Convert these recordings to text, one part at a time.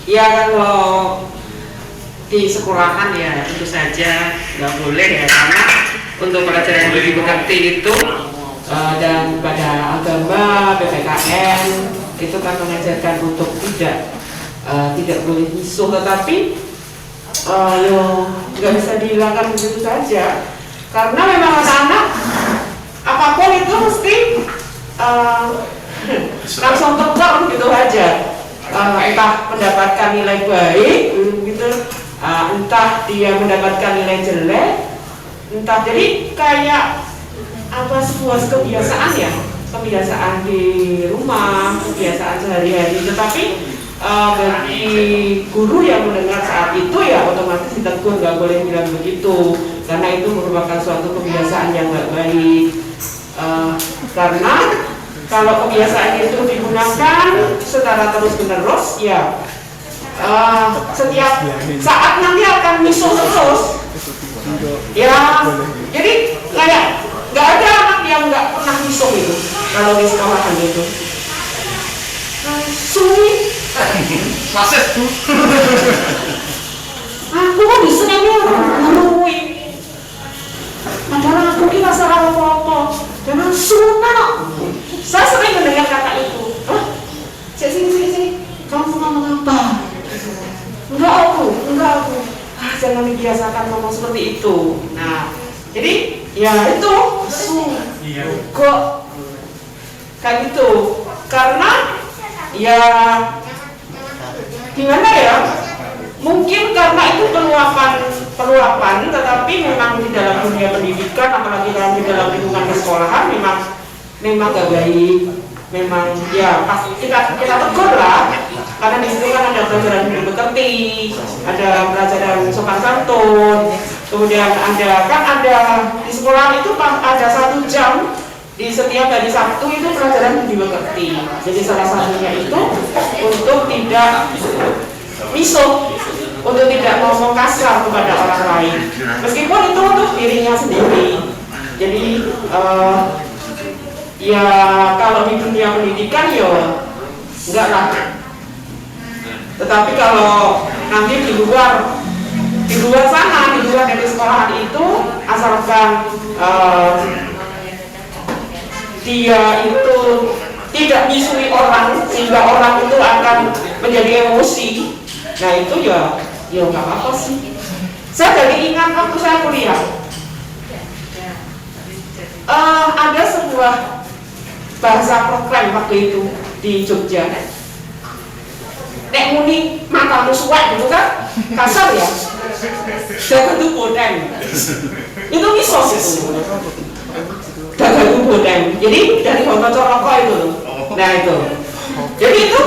Ya kalau di sekolahan ya tentu saja nggak boleh ya, karena untuk pelajaran budi pekerti itu dan pada agama PPKN itu kan mengajarkan untuk tidak boleh misuh, tetapi nggak bisa dihilangkan begitu saja, karena memang anak-anak apapun itu mesti langsung tekor gitu aja, entah mendapatkan nilai baik gitu, entah dia mendapatkan nilai jelek, entah, jadi kayak apa, sebuah kebiasaan ya, kebiasaan di rumah, kebiasaan sehari-hari. Tetapi bagi guru yang mendengar saat itu ya otomatis ditegur, nggak boleh bilang begitu, karena itu merupakan suatu kebiasaan yang nggak baik. Karena kalau kebiasaan itu digunakan secara terus-menerus ya setiap saat nanti akan misuh terus ya. Jadi kayak nggak ada anak yang nggak pernah misuh itu kalau di sekolahan itu. Suwi Mases tuh. Aku kok bisa ini ngomongin. Padahal aku kira salah apa-apa. Jangan sunat. Saya sering mendengar kata itu. Sini. Kamu ngomong apa? Enggak aku. Jangan dibiasakan ngomong seperti itu. Nah, jadi ya itu kok kayak gitu. Karena ya gimana ya? Mungkin karena itu peluapan, tetapi memang di dalam dunia pendidikan, apalagi di dalam lingkungan sekolahan memang gak baik. Memang ya pas kita tegur lah, karena di situ kan ada pelajaran budi pekerti, ada pelajaran sopan santun, kemudian ada di sekolah itu ada 1 jam di setiap hari Sabtu itu pelajaran budi pekerti. Jadi salah satunya itu untuk tidak misuh, untuk tidak ngomong kasar kepada orang lain, meskipun itu untuk dirinya sendiri. Jadi ya kalau di dunia pendidikan ya enggak lah, tetapi kalau nanti di luar sana, di luar dari sekolahan itu, asalkan dia itu tidak misui orang sehingga orang itu akan menjadi emosi, nah itu ya nggak apa-apa sih. Saya jadi ingat waktu saya kuliah, ada sebuah bahasa proklam waktu itu di Jogja. Nek muni matamu suwek gitu kan, kasar ya. Dagang itu bodeng. Itu misos itu. Dagang itu bodeng. Jadi dari Honto Coroko itu. Nah itu. Jadi itu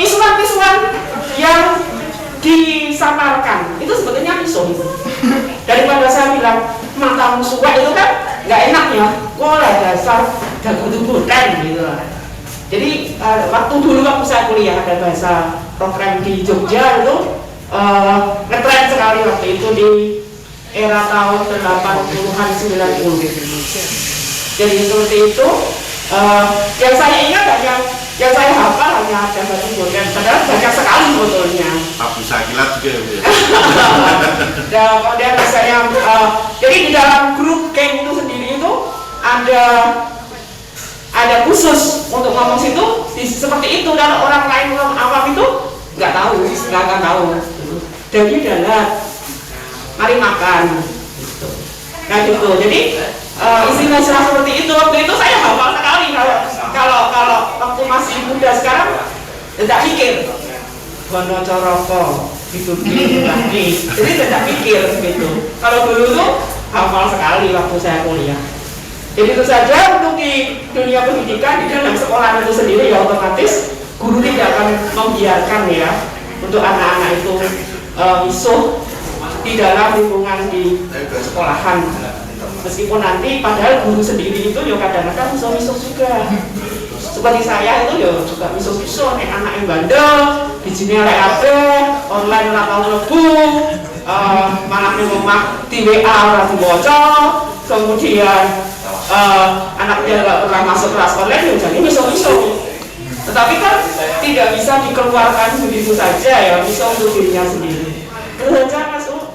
misuan-misuan yang disamarkan itu sebetulnya miso itu. Daripada saya bilang matamu suwek itu kan nggak enak ya. Wah dasar dagang itu bodeng gitu. Jadi waktu saya kuliah ada bahasa program di Jogja itu ngetren sekali waktu itu di era tahun 80-an 90. Jadi seperti itu. Yang saya ingat hanya, yang saya hafal hanya ada batu bodeng, padahal banyak sekali sebetulnya. Abu Sakilat juga ya. Kemudian saya jadi di dalam grup geng itu sendiri itu ada khusus untuk ngomong situ seperti itu, dan orang lain, orang awam itu nggak akan tahu. Jadi dalat, mari makan. Nah gitu. Jadi istilah-istilah seperti itu waktu itu saya hafal sekali. Kalau waktu masih muda, sekarang tidak pikir. Honto Coroko gitu lagi. Jadi tidak pikir gitu. Kalau dulu tuh hafal sekali waktu saya kuliah. Jadi itu saja untuk di dunia pendidikan, di dalam sekolah itu sendiri ya otomatis guru tidak akan membiarkan ya untuk anak-anak itu misuh di dalam lingkungan di sekolahan. Meskipun nanti padahal guru sendiri itu ya kadang-kadang misuh juga. Seperti saya itu ya juga misuh-misuh nih, anak yang bandel, di sini oleh AB, online ora tau mlebu, malah di rumah di WA ora dibaca, kemudian anaknya nggak pernah masuk kelas online, ya jadi misuh-misuh. Tetapi kan tidak bisa dikeluarkan begitu saja ya, bisa untuk dirinya sendiri. Kehendak masuk